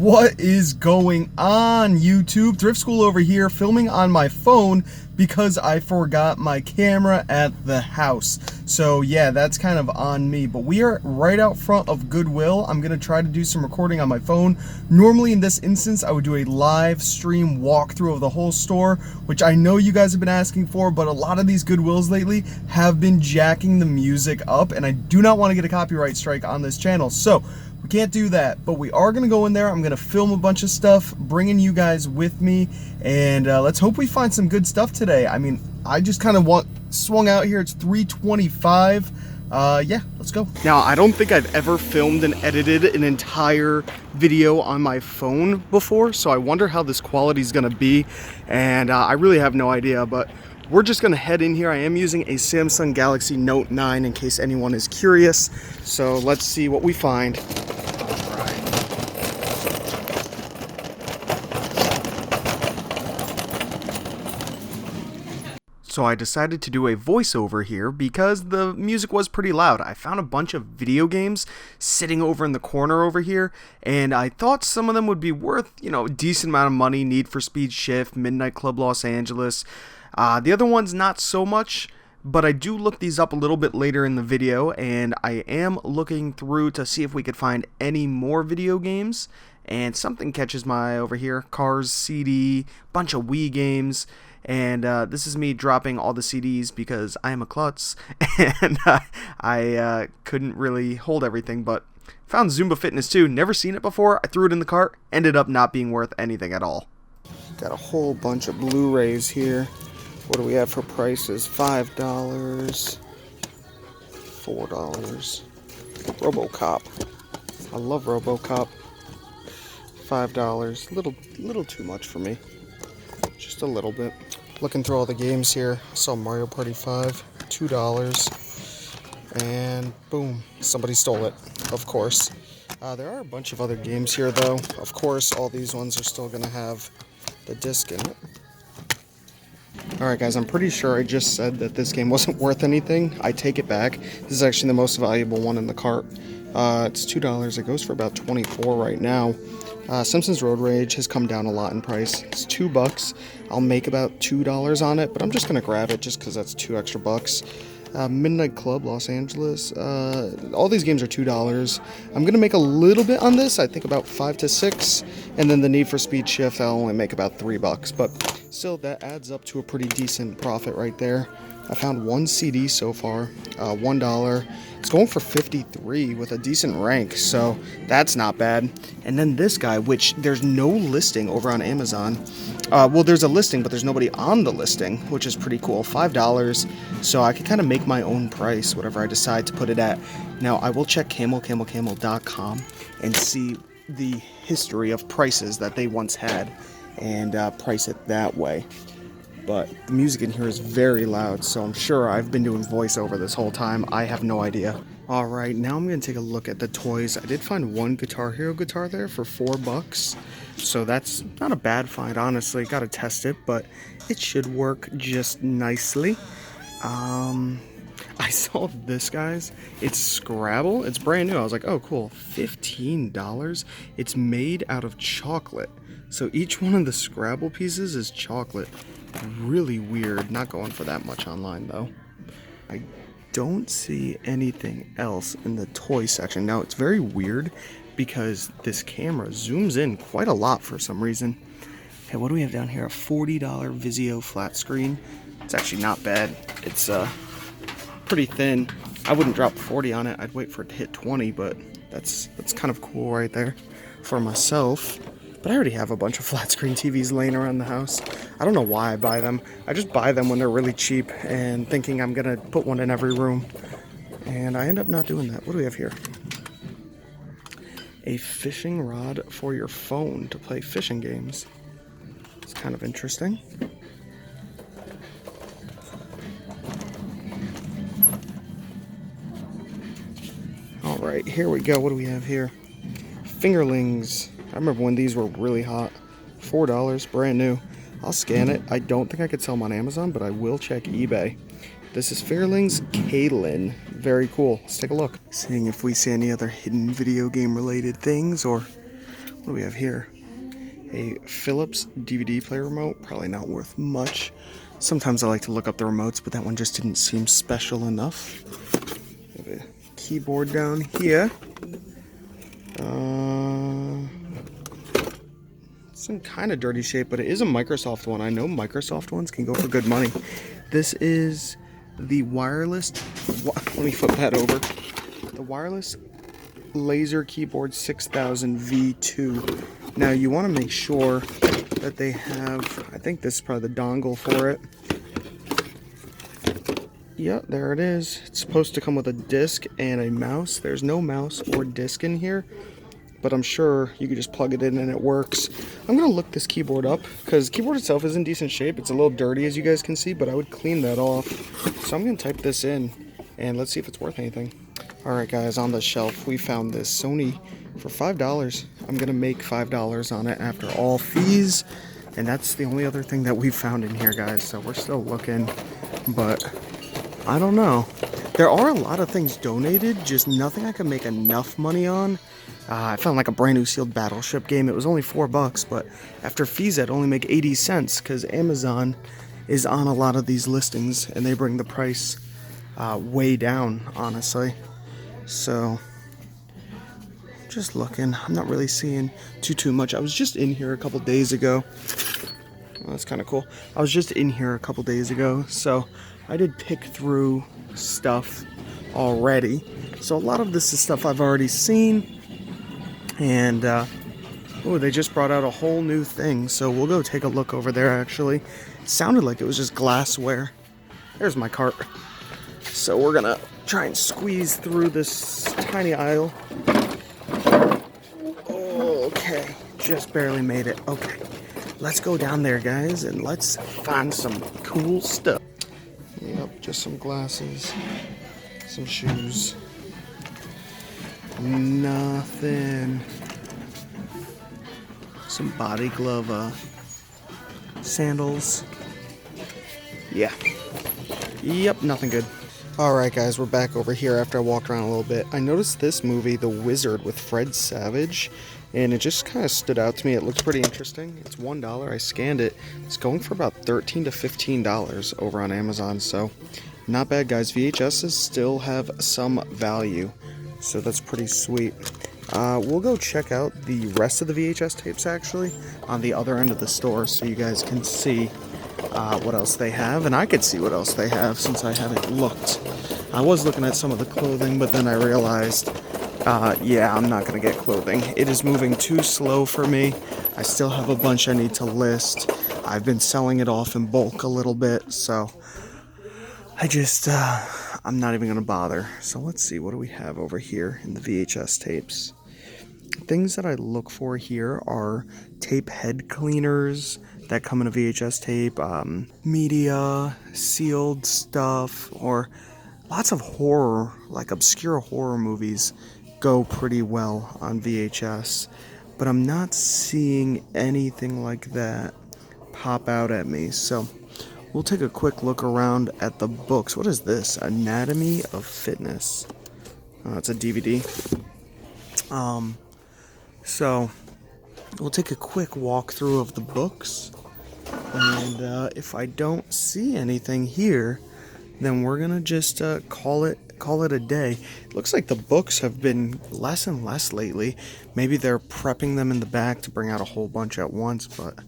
What is going on, YouTube? Thrift School over here, filming on my phone because I forgot my camera at the house. So yeah, that's kind of on me, but we are right out front of Goodwill. I'm gonna try to do some recording on my phone. Normally in this instance, I would do a live stream walkthrough of the whole store, which I know you guys have been asking for, but a lot of these Goodwills lately have been jacking the music up, and I do not want to get a copyright strike on this channel. So we can't do that, but we are going to go in there. I'm going to film a bunch of stuff, bringing you guys with me, and let's hope we find some good stuff today. I mean, I just kind of swung out here. It's 3:25. Yeah, let's go. Now, I don't think I've ever filmed and edited an entire video on my phone before, so I wonder how this quality is going to be, and I really have no idea, but we're just going to head in here. I am using a Samsung Galaxy Note 9 in case anyone is curious, so let's see what we find. So I decided to do a voiceover here because the music was pretty loud. I found a bunch of video games sitting over in the corner over here, and I thought some of them would be worth, you know, a decent amount of money. Need for Speed Shift, Midnight Club Los Angeles. The other ones not so much, but I do look these up a little bit later in the video, and I am looking through to see if we could find any more video games, and something catches my eye over here. Cars CD, bunch of Wii games. And this is me dropping all the CDs because I am a klutz, and I couldn't really hold everything, but found Zumba Fitness 2, never seen it before. I threw it in the cart, ended up not being worth anything at all. Got a whole bunch of Blu-rays here. What do we have for prices? $5, $4. RoboCop. I love RoboCop. $5. Little too much for me. Just a little bit. Looking through all the games here, I saw Mario Party 5, $2, and boom, somebody stole it, of course. There are a bunch of other games here though. Of course, all these ones are still going to have the disc in it. Alright guys, I'm pretty sure I just said that this game wasn't worth anything. I take it back. This is actually the most valuable one in the cart. It's $2. It goes for about $24 right now. Simpsons Road Rage has come down a lot in price. It's $2. I'll make about $2 on it, but I'm just gonna grab it just because that's $2 extra bucks. Midnight Club Los Angeles. All these games are $2. I'm gonna make a little bit on this. I think about $5 to $6, and then the Need for Speed Shift I'll only make about $3, but still that adds up to a pretty decent profit right there. I found one CD so far, $1. It's going for 53 with a decent rank, so that's not bad. And then this guy, which there's no listing over on Amazon. Well, there's a listing, but there's nobody on the listing, which is pretty cool. $5, so I can kind of make my own price, whatever I decide to put it at. Now, I will check camel.com and see the history of prices that they once had and price it that way. But the music in here is very loud, so I'm sure I've been doing voiceover this whole time. I have no idea. Alright, now I'm going to take a look at the toys. I did find one Guitar Hero guitar there for $4, so that's not a bad find, honestly. Gotta test it, but it should work just nicely. I saw this, guys. It's Scrabble. It's brand new. I was like, oh, cool. $15. It's made out of chocolate. So each one of the Scrabble pieces is chocolate. Really weird. Not going for that much online though. I don't see anything else in the toy section. Now it's very weird because this camera zooms in quite a lot for some reason. Okay, what do we have down here? A $40 Vizio Flatscreen. It's actually not bad. It's pretty thin. I wouldn't drop 40 on it. I'd wait for it to hit 20, but that's kind of cool right there for myself. But I already have a bunch of flat screen TVs laying around the house. I don't know why I buy them. I just buy them when they're really cheap and thinking I'm gonna put one in every room. And I end up not doing that. What do we have here? A fishing rod for your phone to play fishing games. It's kind of interesting. Alright, here we go. What do we have here? Fingerlings. I remember when these were really hot. $4, brand new. I'll scan it. I don't think I could sell them on Amazon, but I will check eBay. This is Fingerlings Kaylin. Very cool. Let's take a look. Seeing if we see any other hidden video game related things or What do we have here? A Philips DVD player remote, probably not worth much. Sometimes I like to look up the remotes, but that one just didn't seem special enough. We have a keyboard down here. It's in kind of dirty shape, but it is a Microsoft one. I know Microsoft ones can go for good money. This is the wireless, let me flip that over. The wireless laser keyboard 6000 V2. Now you want to make sure that they have, I think this is probably the dongle for it. Yep, there it is. It's supposed to come with a disc and a mouse. There's no mouse or disc in here, but I'm sure you could just plug it in and it works. I'm going to look this keyboard up because the keyboard itself is in decent shape. It's a little dirty as you guys can see, but I would clean that off. So I'm going to type this in and let's see if it's worth anything. Alright guys, on the shelf we found this Sony for $5. I'm going to make $5 on it after all fees. And that's the only other thing that we found in here, guys. So we're still looking, but I don't know. There are a lot of things donated, just nothing I can make enough money on. I found like a brand new sealed Battleship game. It was only $4, but after fees I'd only make 80 cents because Amazon is on a lot of these listings and they bring the price way down, honestly. So just looking, I'm not really seeing too much. I was just in here a couple days ago. Well, that's kind of cool. I was just in here a couple days ago, so I did pick through stuff already. So a lot of this is stuff I've already seen. And oh, they just brought out a whole new thing, so we'll go take a look over there. Actually, it sounded like it was just glassware. There's my cart. So we're gonna try and squeeze through this tiny aisle. Okay, just barely made it. Okay, let's go down there, guys, and let's find some cool stuff. Yep, just some glasses, some shoes. Nothing. Some body glove, sandals. Yeah. Yep, nothing good. Alright guys, we're back over here after I walked around a little bit. I noticed this movie, The Wizard, with Fred Savage, and it just kind of stood out to me. It looked pretty interesting. It's $1. I scanned it. It's going for about $13 to $15 over on Amazon, so not bad, guys. VHSs still have some value, so that's pretty sweet. We'll go check out the rest of the VHS tapes, actually, on the other end of the store, so you guys can see what else they have, and I could see what else they have since I haven't looked. I was looking at some of the clothing, but then I realized, yeah, I'm not going to get clothing. It is moving too slow for me. I still have a bunch I need to list. I've been selling it off in bulk a little bit, so I just, I'm not even going to bother. So let's see, what do we have over here in the VHS tapes? Things that I look for here are tape head cleaners that come in a VHS tape, media, sealed stuff, or lots of horror, like obscure horror movies go pretty well on VHS, but I'm not seeing anything like that pop out at me. So we'll take a quick look around at the books. What is this? Anatomy of Fitness. Oh, it's a DVD. So we'll take a quick walkthrough of the books, and if I don't see anything here, then we're gonna just call it a day. It looks like the books have been less and less lately. Maybe they're prepping them in the back to bring out a whole bunch at once, but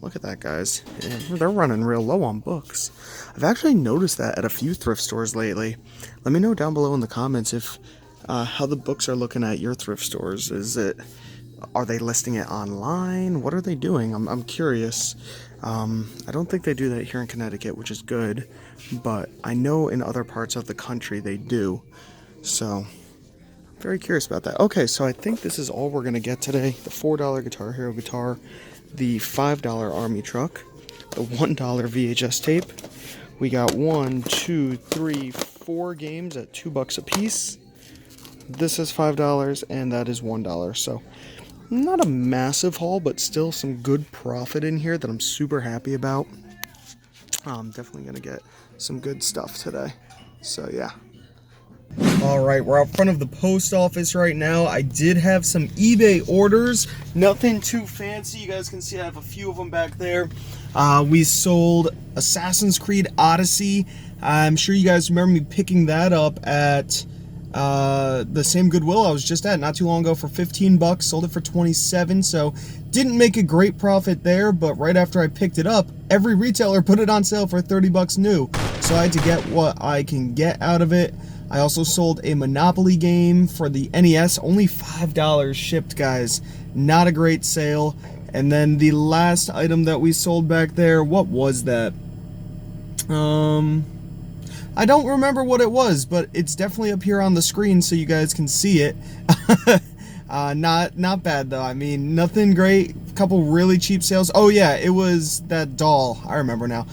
look at that, guys. Yeah, they're running real low on books. I've actually noticed that at a few thrift stores lately. Let me know down below in the comments if how the books are looking at your thrift stores. Are they listing it online? What are they doing? I'm curious. I don't think they do that here in Connecticut, which is good, but I know in other parts of the country they do. So I'm very curious about that. Okay, so I think this is all we're going to get today. The $4 Guitar Hero guitar, the $5 Army truck, the $1 VHS tape. We got 1, 2, 3, 4 games at $2 a piece. This is $5 and that is $1. So not a massive haul, but still some good profit in here that I'm super happy about. I'm definitely going to get some good stuff today. So yeah. Alright, we're out front of the post office right now. I did have some eBay orders. Nothing too fancy. You guys can see I have a few of them back there. We sold Assassin's Creed Odyssey. I'm sure you guys remember me picking that up at the same Goodwill I was just at not too long ago for 15 bucks. Sold it for 27, so didn't make a great profit there, but right after I picked it up, every retailer put it on sale for 30 bucks new. So I had to get what I can get out of it. I also sold a Monopoly game for the NES, only $5 shipped, guys. Not a great sale. And then the last item that we sold back there, what was that? I don't remember what it was, but it's definitely up here on the screen so you guys can see it. Not bad though. I mean, nothing great. A couple really cheap sales. Oh yeah, it was that doll. I remember now.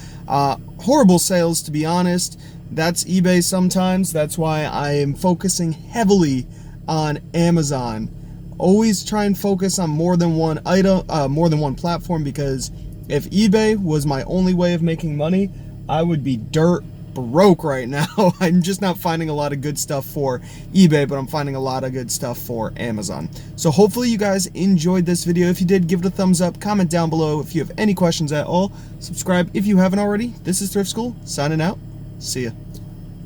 Horrible sales, to be honest. That's eBay sometimes. That's why I am focusing heavily on Amazon. Always try and focus on more than one item, more than one platform, because if eBay was my only way of making money, I would be dirt broke right now. I'm just not finding a lot of good stuff for eBay, but I'm finding a lot of good stuff for Amazon. So hopefully you guys enjoyed this video. If you did, give it a thumbs up, comment down below if you have any questions at all, subscribe if you haven't already. This is Thrift School, signing out. See ya.